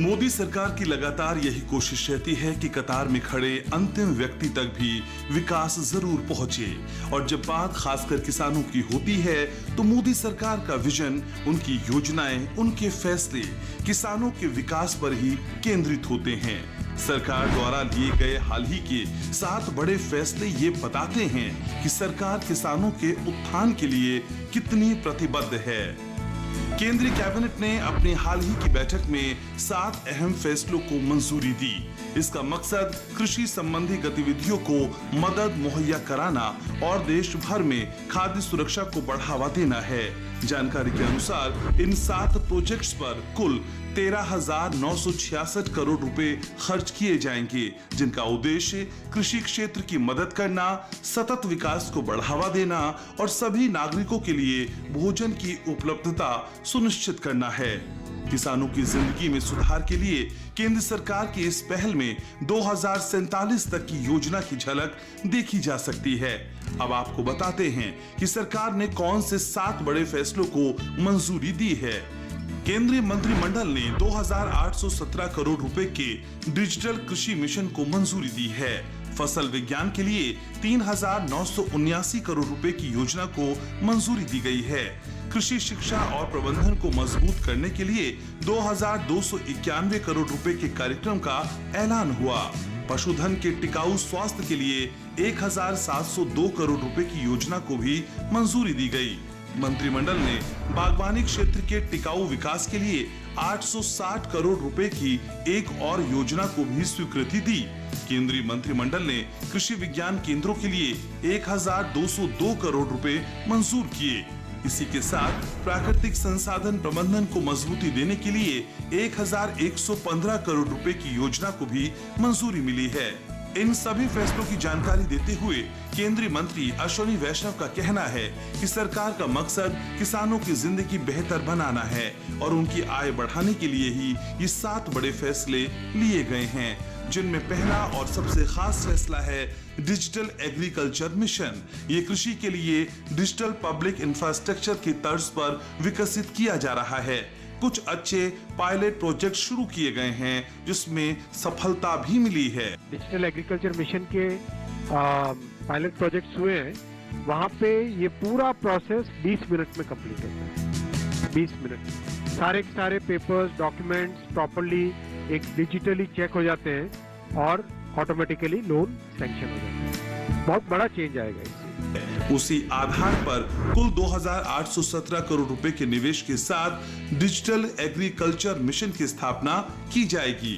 मोदी सरकार की लगातार यही कोशिश रहती है कि कतार में खड़े अंतिम व्यक्ति तक भी विकास जरूर पहुंचे। और जब बात खासकर किसानों की होती है तो मोदी सरकार का विजन, उनकी योजनाएं, उनके फैसले किसानों के विकास पर ही केंद्रित होते हैं। सरकार द्वारा लिए गए हाल ही के 7 बड़े फैसले ये बताते हैं कि सरकार किसानों के उत्थान के लिए कितनी प्रतिबद्ध है। केंद्रीय कैबिनेट ने अपनी हाल ही की बैठक में 7 अहम फैसलों को मंजूरी दी। इसका मकसद कृषि संबंधी गतिविधियों को मदद मुहैया कराना और देश भर में खाद्य सुरक्षा को बढ़ावा देना है। जानकारी के अनुसार इन 7 प्रोजेक्ट्स पर कुल 13,966 करोड़ रुपए खर्च किए जाएंगे, जिनका उद्देश्य कृषि क्षेत्र की मदद करना, सतत विकास को बढ़ावा देना और सभी नागरिकों के लिए भोजन की उपलब्धता सुनिश्चित करना है। किसानों की जिंदगी में सुधार के लिए केंद्र सरकार की इस पहल में 2047 तक की योजना की झलक देखी जा सकती है। अब आपको बताते हैं कि सरकार ने कौन से 7 बड़े फैसलों को मंजूरी दी है। केंद्रीय मंत्रिमंडल ने 2,817 करोड़ रुपए के डिजिटल कृषि मिशन को मंजूरी दी है। फसल विज्ञान के लिए 3,979 करोड़ रुपए की योजना को मंजूरी दी गई है। कृषि शिक्षा और प्रबंधन को मजबूत करने के लिए 2,291 करोड़ रुपए के कार्यक्रम का ऐलान हुआ। पशुधन के टिकाऊ स्वास्थ्य के लिए 1,702 करोड़ रुपए की योजना को भी मंजूरी दी गई। मंत्रिमंडल ने बागवानी क्षेत्र के टिकाऊ विकास के लिए 860 करोड़ रुपए की एक और योजना को भी स्वीकृति दी। केंद्रीय मंत्रिमंडल ने कृषि विज्ञान केंद्रों के लिए 1,202 करोड़ रुपए मंजूर किए। इसी के साथ प्राकृतिक संसाधन प्रबंधन को मजबूती देने के लिए 1,115 करोड़ रुपए की योजना को भी मंजूरी मिली है। इन सभी फैसलों की जानकारी देते हुए केंद्रीय मंत्री अश्विनी वैष्णव का कहना है कि सरकार का मकसद किसानों की जिंदगी बेहतर बनाना है और उनकी आय बढ़ाने के लिए ही ये 7 बड़े फैसले लिए गए हैं, जिनमें पहला और सबसे खास फैसला है डिजिटल एग्रीकल्चर मिशन। ये कृषि के लिए डिजिटल पब्लिक इंफ्रास्ट्रक्चर की तर्ज पर विकसित किया जा रहा है। कुछ अच्छे पायलट प्रोजेक्ट शुरू किए गए हैं, जिसमें सफलता भी मिली है। डिजिटल एग्रीकल्चर मिशन के पायलट प्रोजेक्ट्स हुए हैं, वहाँ पे ये पूरा प्रोसेस 20 मिनट में कंप्लीट होता है। 20 मिनट सारे के सारे पेपर्स, डॉक्यूमेंट्स प्रॉपर्ली एक डिजिटली चेक हो जाते हैं और ऑटोमेटिकली लोन सैंक्शन हो जाता है। बहुत बड़ा चेंज आएगा इससे। उसी आधार पर कुल 2,817 करोड़ रुपए के निवेश के साथ डिजिटल एग्रीकल्चर मिशन की स्थापना की जाएगी।